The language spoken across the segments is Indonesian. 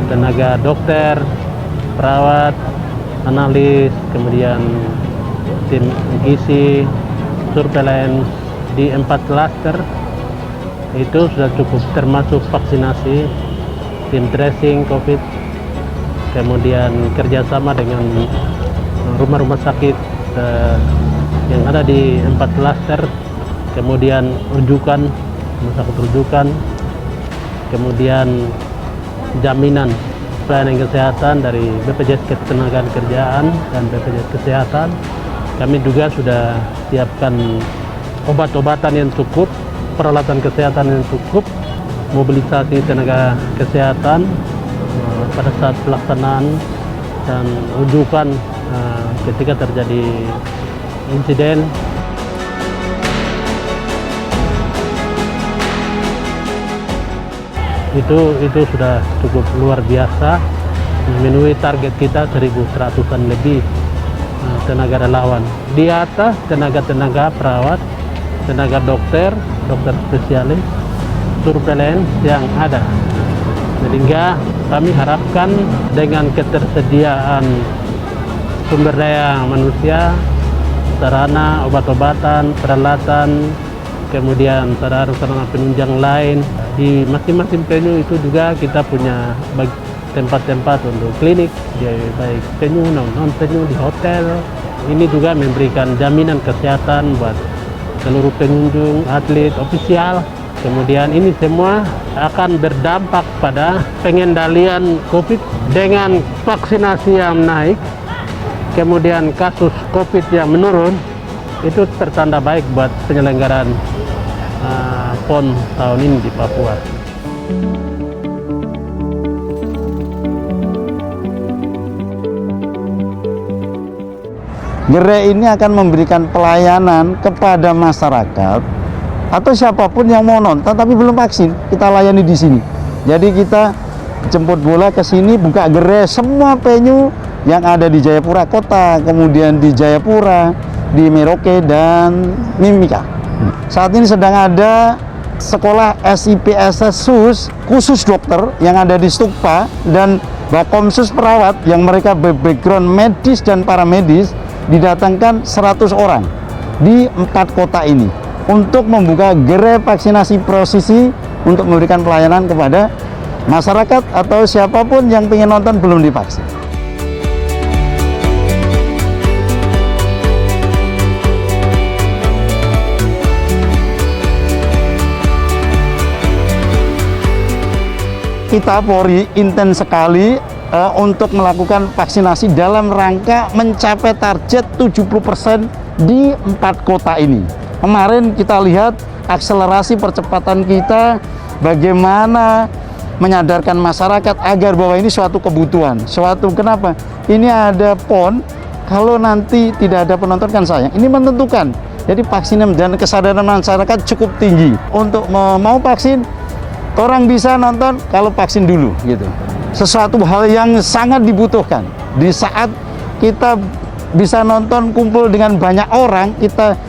Tenaga dokter, perawat, analis, kemudian tim gizi, surveillance di 4 klaster itu sudah cukup, termasuk vaksinasi, tim tracing COVID, kemudian kerjasama dengan rumah-rumah sakit yang ada di 4 klaster, kemudian rujukan, rumah sakit rujukan, kemudian jaminan pelayanan kesehatan dari BPJS Ketenagakerjaan dan BPJS Kesehatan. Kami juga sudah siapkan obat-obatan yang cukup, peralatan kesehatan yang cukup, mobilisasi tenaga kesehatan pada saat pelaksanaan dan rujukan ketika terjadi insiden. Itu sudah cukup luar biasa, memenuhi target kita 1.100-an lebih tenaga relawan. Di atas tenaga perawat, tenaga dokter spesialis, surveillance yang ada. Sehingga kami harapkan dengan ketersediaan sumber daya manusia, sarana, obat-obatan, peralatan, kemudian sarana penunjang lain, di masing-masing venue itu juga kita punya tempat-tempat untuk klinik, baik venue, non-venue, di hotel. Ini juga memberikan jaminan kesehatan buat seluruh pengunjung, atlet, ofisial. Kemudian ini semua akan berdampak pada pengendalian COVID dengan vaksinasi yang naik, kemudian kasus COVID yang menurun. Itu pertanda baik buat penyelenggaraan PON tahun ini di Papua. Gerai ini akan memberikan pelayanan kepada masyarakat atau siapapun yang mau nonton tapi belum vaksin, kita layani di sini. Jadi kita jemput bola ke sini, buka gerai semua venue yang ada di Jayapura Kota, kemudian di Jayapura, di Merauke dan Mimika. Saat ini sedang ada sekolah SIPSS SUS khusus dokter yang ada di Stukpa dan Bakomsus perawat yang mereka background medis dan paramedis, didatangkan 100 orang di 4 kota ini untuk membuka gerai vaksinasi prosesi untuk memberikan pelayanan kepada masyarakat atau siapapun yang ingin nonton belum divaksin. Kita Polri intens sekali untuk melakukan vaksinasi dalam rangka mencapai target 70% di 4 kota ini. Kemarin kita lihat akselerasi percepatan kita, bagaimana menyadarkan masyarakat agar bahwa ini suatu kebutuhan, kenapa? Ini ada PON, kalau nanti tidak ada penonton kan sayang. Ini menentukan. Jadi vaksin dan kesadaran masyarakat cukup tinggi untuk mau vaksin. Orang bisa nonton kalau vaksin dulu gitu. Sesuatu hal yang sangat dibutuhkan. Di saat kita bisa nonton kumpul dengan banyak orang, kita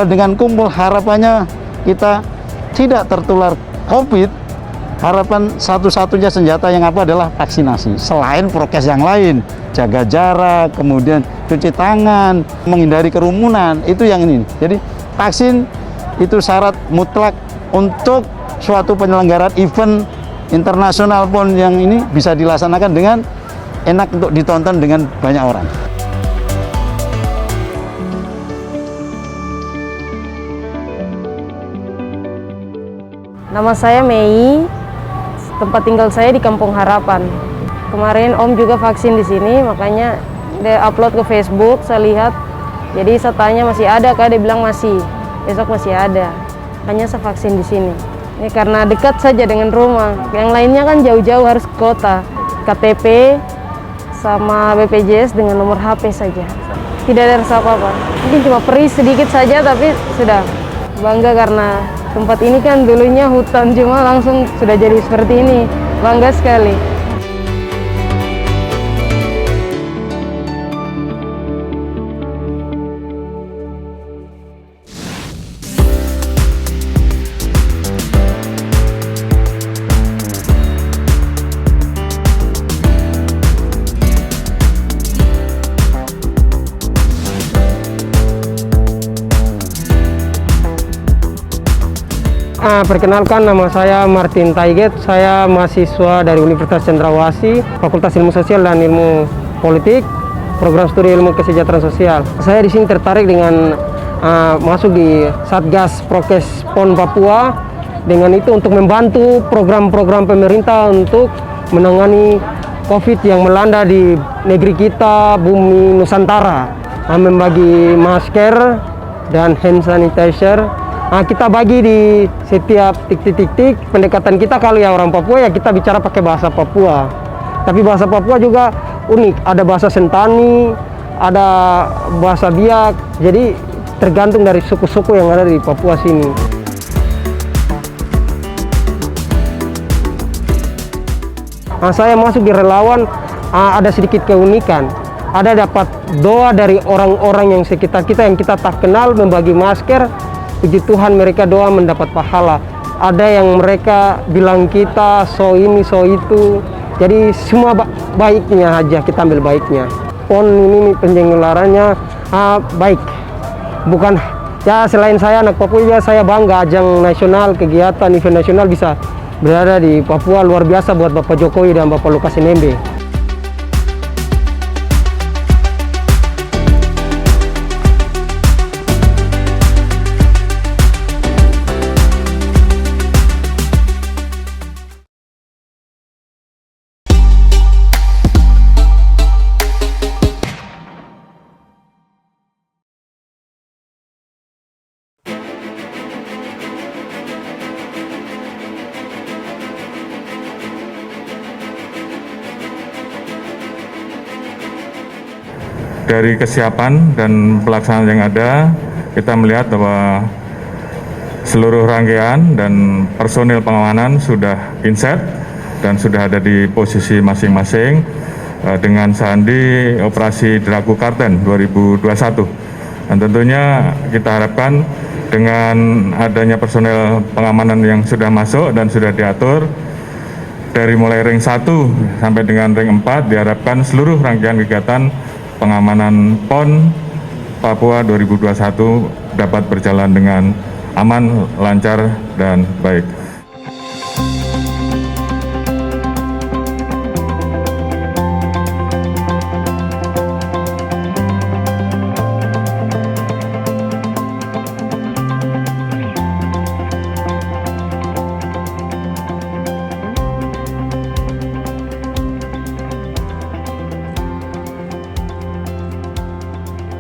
dengan kumpul harapannya kita tidak tertular COVID. Harapan satu-satunya senjata yang apa adalah vaksinasi. Selain prokes yang lain, jaga jarak, kemudian cuci tangan, menghindari kerumunan, itu yang ini. Jadi vaksin itu syarat mutlak untuk suatu penyelenggaraan event internasional pun yang ini bisa dilaksanakan dengan enak untuk ditonton dengan banyak orang. Nama saya Mei, tempat tinggal saya di Kampung Harapan. Kemarin Om juga vaksin di sini, makanya dia upload ke Facebook, saya lihat. Jadi saya tanya masih ada kah? Dia bilang masih, besok masih ada. Makanya saya vaksin di sini. Ini karena dekat saja dengan rumah. Yang lainnya kan jauh-jauh harus ke kota. KTP sama BPJS dengan nomor HP saja. Tidak ada rasa apa-apa. Mungkin cuma perih sedikit saja, tapi sudah bangga karena tempat ini kan dulunya hutan, cuma langsung sudah jadi seperti ini. Bangga sekali. Perkenalkan, nama saya Martin Taiget, saya mahasiswa dari Universitas Cendrawasih, Fakultas Ilmu Sosial dan Ilmu Politik, Program Studi Ilmu Kesejahteraan Sosial. Saya di sini tertarik dengan masuk di Satgas Prokes PON Papua, dengan itu untuk membantu program-program pemerintah untuk menangani COVID yang melanda di negeri kita, bumi Nusantara, membagi masker dan hand sanitizer. Kita bagi di setiap titik-titik pendekatan kita. Kalau ya orang Papua ya kita bicara pakai bahasa Papua. Tapi bahasa Papua juga unik. Ada bahasa Sentani, ada bahasa Biak. Jadi tergantung dari suku-suku yang ada di Papua sini. Saya masuk di relawan, ada sedikit keunikan. Ada dapat doa dari orang-orang yang sekitar kita yang kita tak kenal, membagi masker. Puji Tuhan mereka doa mendapat pahala. Ada yang mereka bilang kita so ini so itu. Jadi semua baiknya aja kita ambil baiknya. PON ini penyelenggaraannya baik. Bukan ya, selain saya anak Papua ya, saya bangga ajang nasional, kegiatan event nasional bisa berada di Papua, luar biasa buat Bapak Jokowi dan Bapak Lukas NMB. Dari kesiapan dan pelaksanaan yang ada, kita melihat bahwa seluruh rangkaian dan personil pengamanan sudah inset dan sudah ada di posisi masing-masing dengan sandi operasi Dragu Karten 2021. Dan tentunya kita harapkan dengan adanya personil pengamanan yang sudah masuk dan sudah diatur, dari mulai ring 1 sampai dengan ring 4 diharapkan seluruh rangkaian kegiatan pengamanan PON Papua 2021 dapat berjalan dengan aman, lancar, dan baik.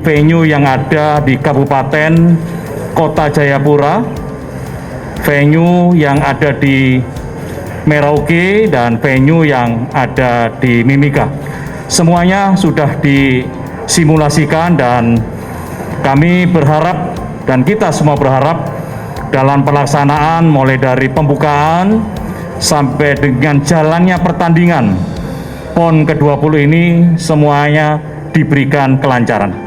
Venue yang ada di Kabupaten Kota Jayapura, venue yang ada di Merauke, dan venue yang ada di Mimika. Semuanya sudah disimulasikan dan kami berharap dan kita semua berharap dalam pelaksanaan mulai dari pembukaan sampai dengan jalannya pertandingan PON ke-20 ini semuanya diberikan kelancaran.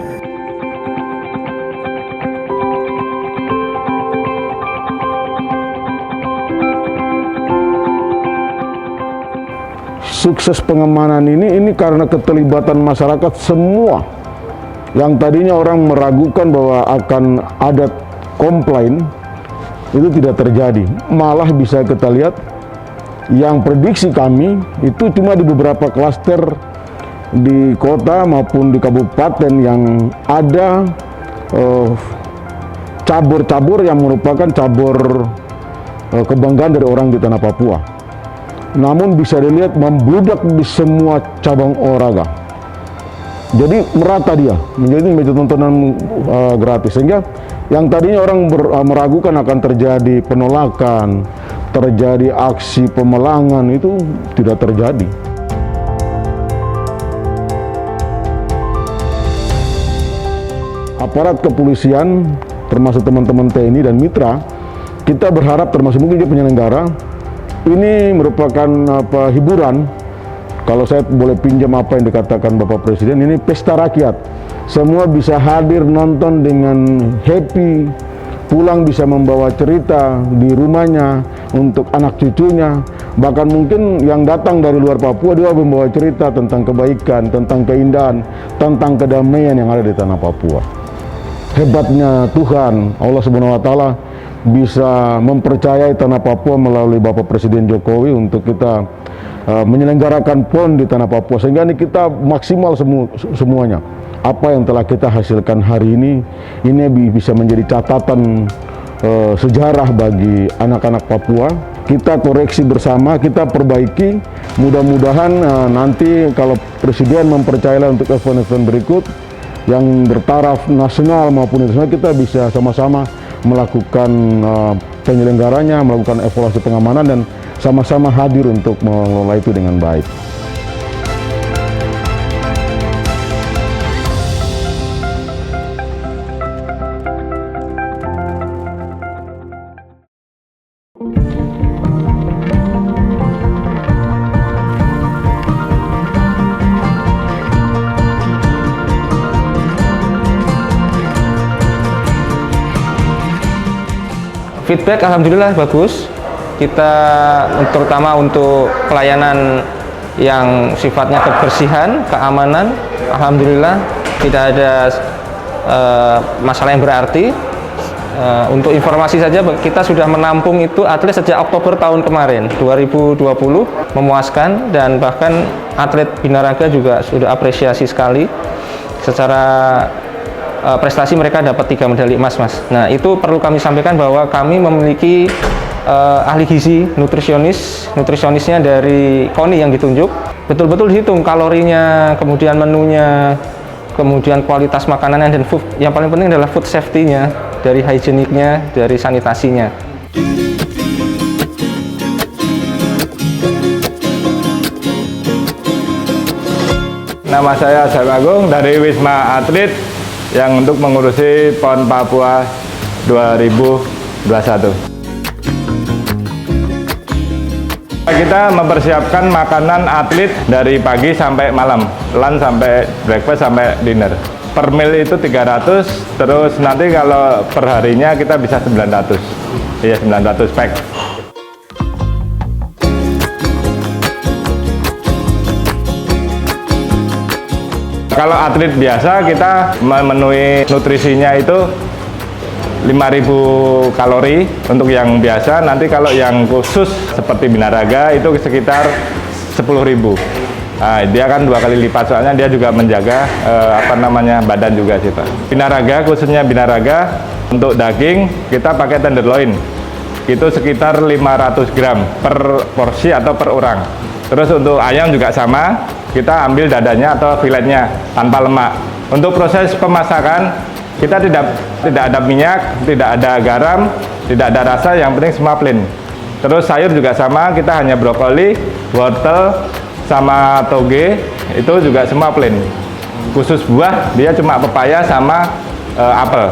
Sukses pengamanan ini karena keterlibatan masyarakat semua. Yang tadinya orang meragukan bahwa akan ada komplain, itu tidak terjadi. Malah bisa kita lihat, yang prediksi kami itu cuma di beberapa klaster di kota maupun di kabupaten yang ada cabur-cabur yang merupakan cabur kebanggaan dari orang di tanah Papua. Namun bisa dilihat membludak di semua cabang olahraga. Jadi merata dia, menjadi media tontonan gratis. Sehingga yang tadinya orang meragukan akan terjadi penolakan, terjadi aksi pemelangan, itu tidak terjadi. Aparat kepolisian, termasuk teman-teman TNI dan mitra, kita berharap termasuk mungkin dia penyelenggara, ini merupakan hiburan. Kalau saya boleh pinjam apa yang dikatakan Bapak Presiden, ini pesta rakyat. Semua bisa hadir nonton dengan happy, pulang bisa membawa cerita di rumahnya untuk anak cucunya. Bahkan mungkin yang datang dari luar Papua dia membawa cerita tentang kebaikan, tentang keindahan, tentang kedamaian yang ada di tanah Papua. Hebatnya Tuhan, Allah Subhanahu wa Ta'ala bisa mempercayai tanah Papua melalui Bapak Presiden Jokowi untuk kita menyelenggarakan PON di tanah Papua, sehingga ini kita maksimal semuanya. Apa yang telah kita hasilkan hari ini bisa menjadi catatan sejarah bagi anak-anak Papua. Kita koreksi bersama, kita perbaiki. Mudah-mudahan nanti kalau Presiden mempercayai untuk event-event berikut yang bertaraf nasional maupun internasional, kita bisa sama-sama melakukan penyelenggaranya, melakukan evaluasi pengamanan, dan sama-sama hadir untuk mengelola itu dengan baik. Feedback alhamdulillah bagus. Kita terutama untuk pelayanan yang sifatnya kebersihan, keamanan, alhamdulillah tidak ada masalah yang berarti. Untuk informasi saja, kita sudah menampung itu atlet sejak Oktober tahun kemarin 2020, memuaskan, dan bahkan atlet binaraga juga sudah apresiasi sekali. Secara prestasi mereka dapat 3 medali emas, Mas. Nah, itu perlu kami sampaikan bahwa kami memiliki ahli gizi, nutrisionisnya dari KONI yang ditunjuk. Betul-betul dihitung kalorinya, kemudian menunya, kemudian kualitas makanannya, dan food, yang paling penting adalah food safety-nya, dari higieniknya, dari sanitasinya. Nama saya Syarif Agung dari Wisma Atlet yang untuk mengurusi PON Papua 2021. Kita mempersiapkan makanan atlet dari pagi sampai malam, lunch sampai breakfast sampai dinner. Per meal itu 300, terus nanti kalau per harinya kita bisa 900. Iya, 900 pack. Kalau atlet biasa kita memenuhi nutrisinya itu 5.000 kalori untuk yang biasa. Nanti kalau yang khusus seperti binaraga itu sekitar 10.000. Nah, dia kan 2 kali lipat, soalnya dia juga menjaga badan juga sih, Pak. Binaraga, khususnya binaraga, untuk daging kita pakai tenderloin. Itu sekitar 500 gram per porsi atau per orang. Terus untuk ayam juga sama, kita ambil dadanya atau filetnya tanpa lemak. Untuk proses pemasakan kita tidak ada minyak, tidak ada garam, tidak ada rasa, yang penting semua plain. Terus sayur juga sama, kita hanya brokoli, wortel, sama toge, itu juga semua plain. Khusus buah, dia cuma pepaya sama apel.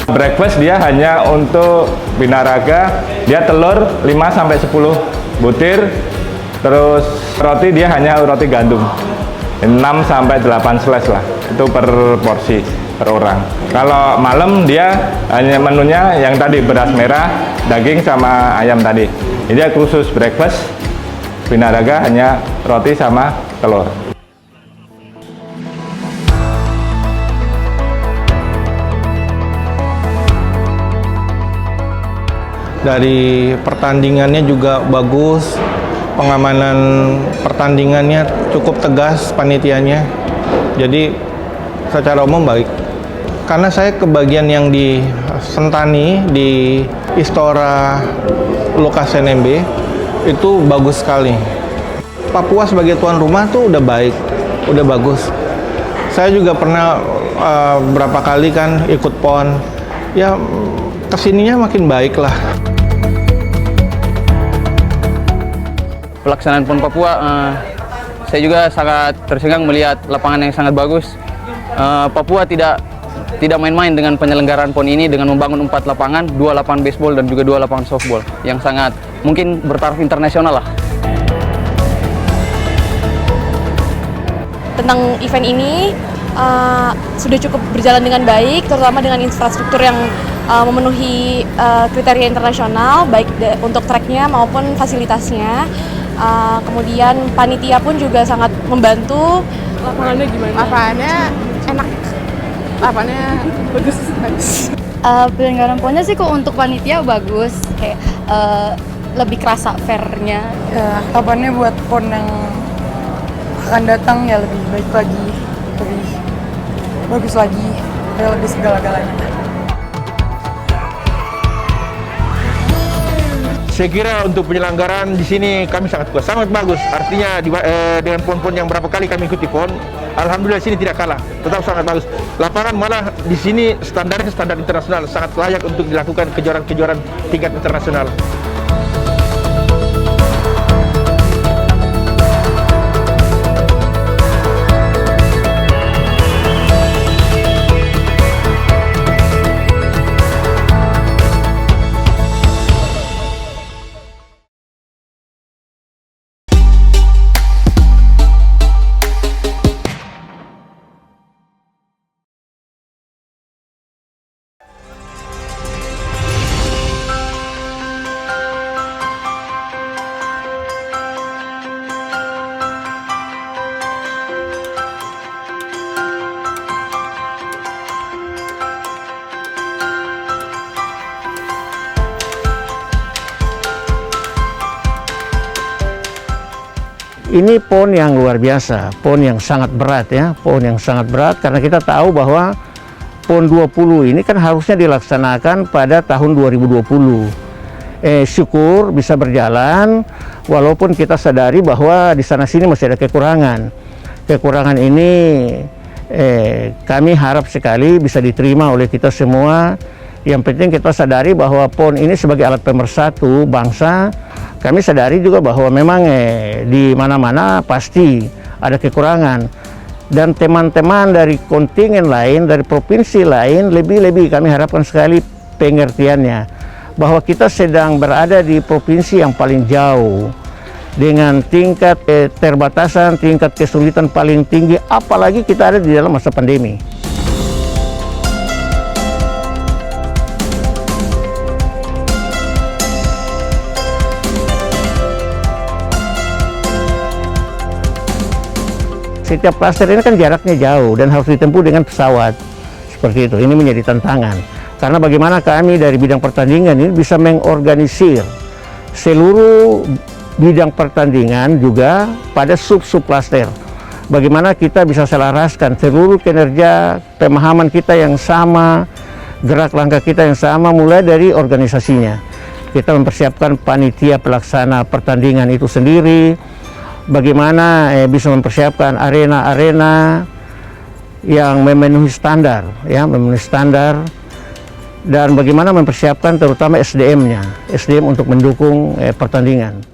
Breakfast dia hanya untuk binaraga, dia telur 5-10 butir, terus roti dia hanya roti gandum 6-8 slice lah, itu per porsi per orang. Kalau malam dia hanya menunya yang tadi beras merah, daging sama ayam tadi. Jadi dia khusus breakfast, binaraga hanya roti sama telur. Dari pertandingannya juga bagus, pengamanan pertandingannya cukup tegas panitianya, jadi secara umum baik. Karena saya kebagian yang di Sentani, di Istora Lukas NMB, itu bagus sekali. Papua sebagai tuan rumah tuh udah baik, udah bagus. Saya juga pernah berapa kali kan ikut PON, ya kesininya makin baik lah. Pelaksanaan PON Papua, saya juga sangat tersengang melihat lapangan yang sangat bagus. Papua tidak main-main dengan penyelenggaraan PON ini dengan membangun 4 lapangan, 2 lapangan baseball dan juga 2 lapangan softball yang sangat mungkin bertaraf internasional lah. Tentang event ini sudah cukup berjalan dengan baik, terutama dengan infrastruktur yang memenuhi kriteria internasional, baik untuk tracknya maupun fasilitasnya. Kemudian panitia pun juga sangat membantu. Lapangannya gimana? Lapangannya enak, lapangannya bagus. Penyelenggaraan PON-nya sih kok untuk panitia bagus, kayak lebih kerasa fair-nya. Ya, harapannya buat PON yang akan datang ya lebih baik lagi, lebih bagus lagi, ya lebih segala-galanya. Saya kira untuk penyelenggaraan di sini kami sangat puas, sangat bagus. Artinya dengan PON-PON yang berapa kali kami ikuti PON, alhamdulillah sini tidak kalah, tetap sangat bagus. Lapangan malah di sini standarnya standar internasional, sangat layak untuk dilakukan kejuaraan-kejuaraan tingkat internasional. Ini PON yang luar biasa, PON yang sangat berat ya, PON yang sangat berat karena kita tahu bahwa PON 20 ini kan harusnya dilaksanakan pada tahun 2020. Syukur bisa berjalan walaupun kita sadari bahwa di sana sini masih ada kekurangan. Kekurangan ini kami harap sekali bisa diterima oleh kita semua. Yang penting kita sadari bahwa PON ini sebagai alat pemersatu bangsa. Kami sadari juga bahwa memang di mana-mana pasti ada kekurangan. Dan teman-teman dari kontingen lain, dari provinsi lain, lebih-lebih kami harapkan sekali pengertiannya. Bahwa kita sedang berada di provinsi yang paling jauh. Dengan tingkat keterbatasan, tingkat kesulitan paling tinggi, apalagi kita ada di dalam masa pandemi. Setiap klaster ini kan jaraknya jauh dan harus ditempuh dengan pesawat. Seperti itu, ini menjadi tantangan. Karena bagaimana kami dari bidang pertandingan ini bisa mengorganisir seluruh bidang pertandingan juga pada sub-sub klaster. Bagaimana kita bisa selaraskan seluruh kinerja, pemahaman kita yang sama, gerak langkah kita yang sama mulai dari organisasinya. Kita mempersiapkan panitia pelaksana pertandingan itu sendiri, bagaimana bisa mempersiapkan arena-arena yang memenuhi standar, ya, memenuhi standar dan bagaimana mempersiapkan terutama SDM-nya, SDM untuk mendukung pertandingan.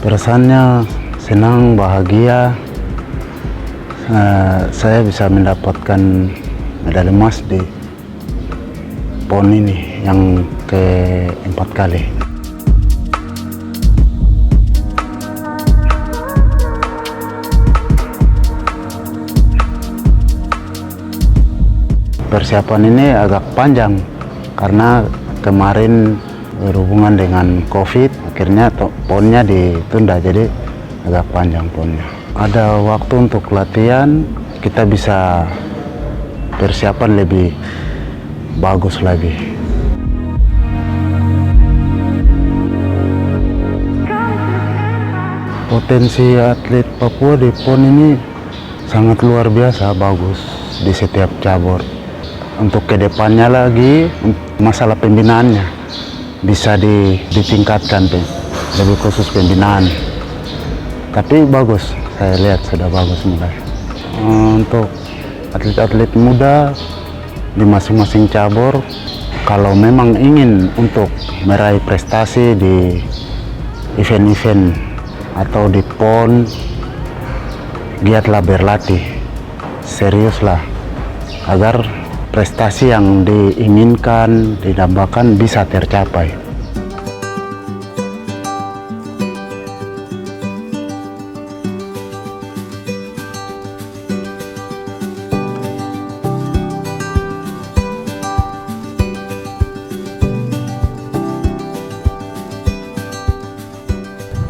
Perasaannya senang, bahagia. Saya bisa mendapatkan medali emas di PON ini yang ke-4 kali. Persiapan ini agak panjang karena kemarin berhubungan dengan COVID, akhirnya PON-nya ditunda, jadi agak panjang PON-nya. Ada waktu untuk latihan, kita bisa persiapan lebih bagus lagi. Potensi atlet Papua di PON ini sangat luar biasa, bagus di setiap cabur. Untuk kedepannya lagi, masalah pembinaannya bisa ditingkatkan, lebih khusus pembinaan. Tapi bagus, saya lihat sudah bagus mulai. Untuk atlet-atlet muda di masing-masing cabur, kalau memang ingin untuk meraih prestasi di event-event atau di PON, giatlah berlatih, seriuslah, agar prestasi yang diinginkan, didambakan bisa tercapai.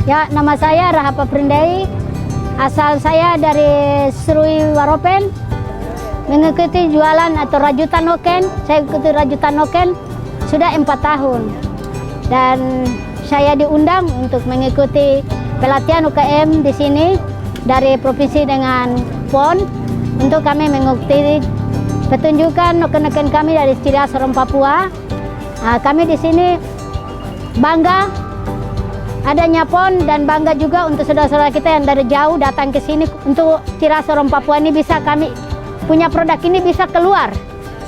Ya, nama saya Rahapa Prindai, asal saya dari Serui Waropen, mengikuti jualan atau rajutan noken. Saya ikuti rajutan noken sudah 4 tahun, dan saya diundang untuk mengikuti pelatihan UKM di sini dari provinsi dengan PON untuk kami mengikuti pertunjukan noken-noken kami dari ciri khas orang Papua. Nah, kami di sini bangga adanya PON dan bangga juga untuk saudara-saudara kita yang dari jauh datang ke sini untuk ciri khas orang Papua ini bisa kami punya produk ini bisa keluar.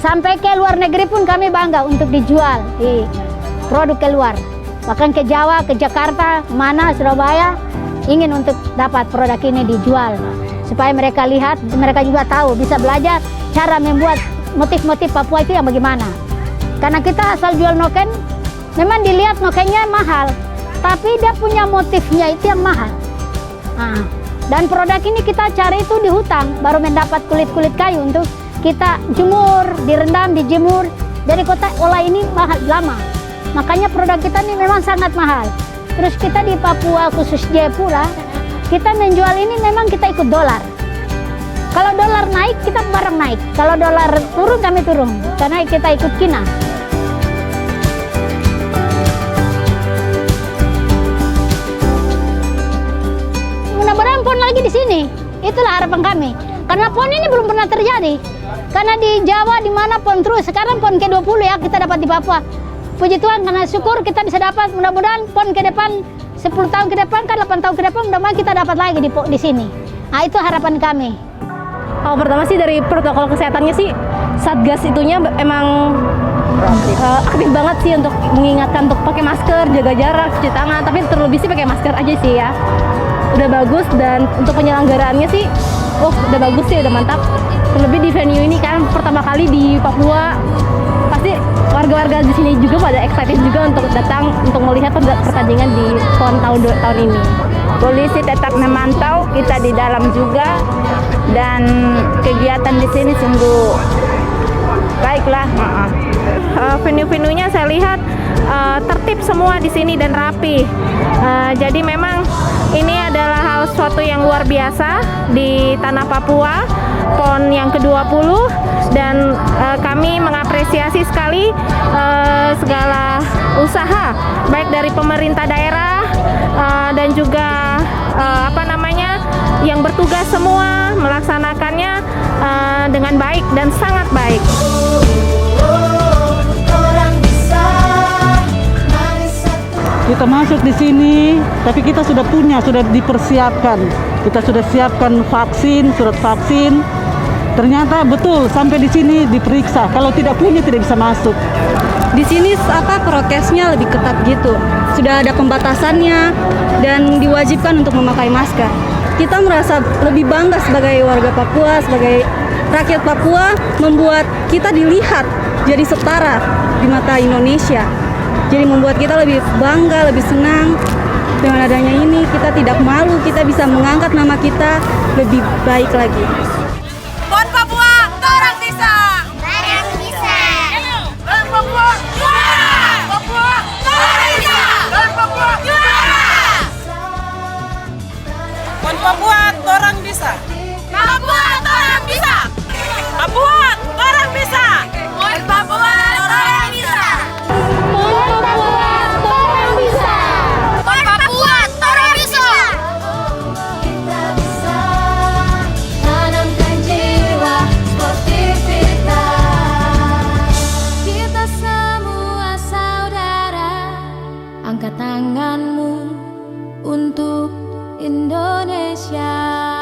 Sampai ke luar negeri pun kami bangga untuk dijual di produk keluar. Bahkan ke Jawa, ke Jakarta, mana Surabaya ingin untuk dapat produk ini dijual. Supaya mereka lihat, mereka juga tahu, bisa belajar cara membuat motif-motif Papua itu yang bagaimana. Karena kita asal jual noken, memang dilihat nokennya mahal, tapi dia punya motifnya itu yang mahal. Nah, dan produk ini kita cari itu di hutan, baru mendapat kulit-kulit kayu untuk kita jemur, direndam, dijemur. Dari kota olah ini mahal lama. Makanya produk kita ini memang sangat mahal. Terus kita di Papua, khusus Jayapura, kita menjual ini memang kita ikut dolar. Kalau dolar naik, kita barang naik. Kalau dolar turun, kami turun. Karena kita ikut Kina. Mudah-mudahan PON lagi di sini. Itulah harapan kami. Karena PON ini belum pernah terjadi. Karena di Jawa di mana PON terus. Sekarang PON ke-20 ya kita dapat di Papua. Puji Tuhan, karena syukur kita bisa dapat. Mudah-mudahan PON ke depan 10 tahun ke depan, kan 8 tahun ke depan, mudah-mudahan kita dapat lagi di sini. Nah, itu harapan kami. Pertama sih dari protokol kesehatannya sih, Satgas itunya emang aktif banget sih untuk mengingatkan untuk pakai masker, jaga jarak, cuci tangan. Tapi terlebih sih pakai masker aja sih ya. Udah bagus, dan untuk penyelenggaraannya sih, udah bagus sih, udah mantap. Terlebih di venue ini kan pertama kali di Papua, pasti warga-warga di sini juga pada excited juga untuk datang untuk melihat pertandingan di PON tahun ini. Polisi tetap memantau kita di dalam juga, dan kegiatan di sini sungguh baiklah. Venue-venuenya saya lihat tertib semua di sini dan rapi. Jadi memang ini adalah hal suatu yang luar biasa di tanah Papua, PON yang ke-20, dan kami mengapresiasi sekali segala usaha baik dari pemerintah daerah dan juga yang bertugas semua melaksanakannya dengan baik dan sangat baik. kita masuk di sini, tapi kita sudah punya, sudah dipersiapkan. Kita sudah siapkan vaksin, surat vaksin. Ternyata betul sampai di sini diperiksa. Kalau tidak punya tidak bisa masuk. Di sini prokesnya lebih ketat gitu. Sudah ada pembatasannya dan diwajibkan untuk memakai masker. Kita merasa lebih bangga sebagai warga Papua, sebagai rakyat Papua, membuat kita dilihat jadi setara di mata Indonesia. Jadi membuat kita lebih bangga, lebih senang. Dengan adanya ini kita tidak malu, kita bisa mengangkat nama kita lebih baik lagi. Pon Papua, orang bisa. Orang bisa. Pon Papua, juara. Papua, orang bisa. Pon Papua, juara. Pon Papua, orang bisa. Papua, orang bisa. Papua, orang bisa. Pon Papua, orang bisa. Pon Papua, orang bisa. Pon Papua, orang bisa. Kita bisa tanamkan jiwa sportivitas. Kita semua saudara. Angkat tanganmu untuk Indonesia.